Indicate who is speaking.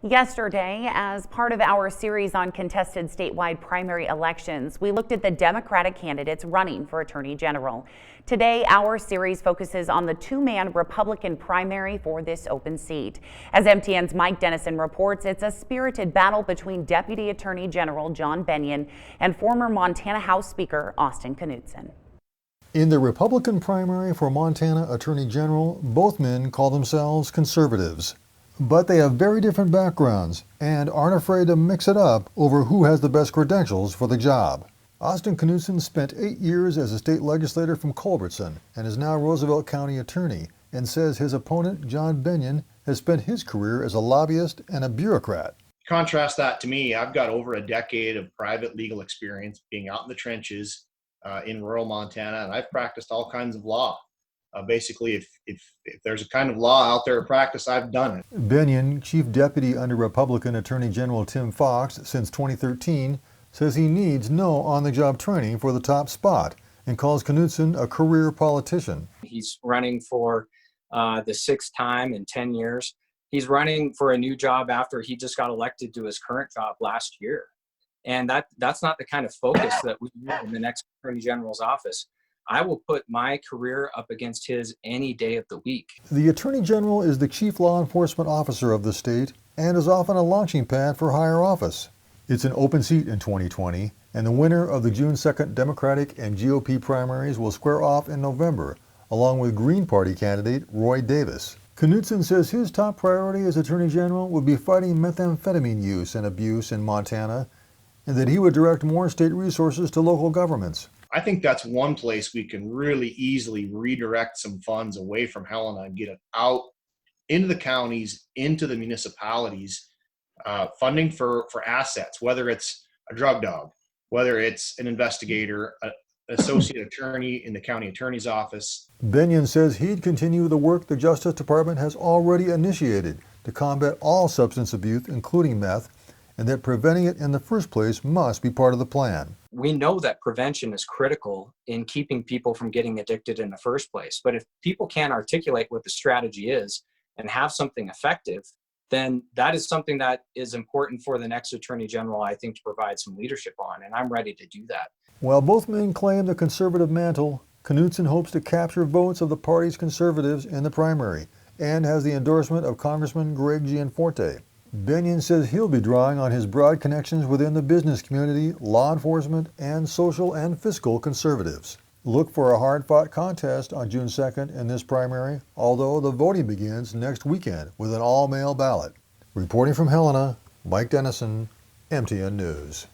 Speaker 1: Yesterday, as part of our series on contested statewide primary elections, we looked at the Democratic candidates running for Attorney General. Today, our series focuses on the two-man Republican primary for this open seat. As MTN's Mike Dennison reports, it's a spirited battle between Deputy Attorney General John Bennion and former Montana House Speaker Austin Knudsen.
Speaker 2: In the Republican primary for Montana Attorney General, both men call themselves conservatives. But they have very different backgrounds and aren't afraid to mix it up over who has the best credentials for the job. Austin Knudsen spent 8 years as a state legislator from Culbertson and is now Roosevelt County attorney, and says his opponent, John Bennion, has spent his career as a lobbyist and a bureaucrat.
Speaker 3: Contrast that to me. I've got over a decade of private legal experience being out in the trenches in rural Montana, and I've practiced all kinds of law. Basically, if there's a kind of law out there to practice, I've done it.
Speaker 2: Bennion, chief deputy under Republican Attorney General Tim Fox since 2013, says he needs no on-the-job training for the top spot and calls Knudsen a career politician.
Speaker 4: He's running for the sixth time in 10 years. He's running for a new job after he just got elected to his current job last year. And that's not the kind of focus that we need in the next Attorney General's office. I will put my career up against his any day of the week.
Speaker 2: The Attorney General is the chief law enforcement officer of the state and is often a launching pad for higher office. It's an open seat in 2020, and the winner of the June 2nd Democratic and GOP primaries will square off in November, along with Green Party candidate Roy Davis. Knudsen says his top priority as Attorney General would be fighting methamphetamine use and abuse in Montana, and that he would direct more state resources to local governments.
Speaker 3: I think that's one place we can really easily redirect some funds away from Helena and get it out into the counties, into the municipalities, funding for assets, whether it's a drug dog, whether it's an investigator, an associate attorney in the county attorney's office.
Speaker 2: Bennion says he'd continue the work the Justice Department has already initiated to combat all substance abuse, including meth, and that preventing it in the first place must be part of the plan.
Speaker 4: We know that prevention is critical in keeping people from getting addicted in the first place. But if people can't articulate what the strategy is and have something effective, then that is something that is important for the next Attorney General, I think, to provide some leadership on, and I'm ready to do that.
Speaker 2: While both men claim the conservative mantle, Knudsen hopes to capture votes of the party's conservatives in the primary and has the endorsement of Congressman Greg Gianforte. Bennion says he'll be drawing on his broad connections within the business community, law enforcement, and social and fiscal conservatives. Look for a hard-fought contest on June 2nd in this primary, although the voting begins next weekend with an all-mail ballot. Reporting from Helena, Mike Dennison, MTN News.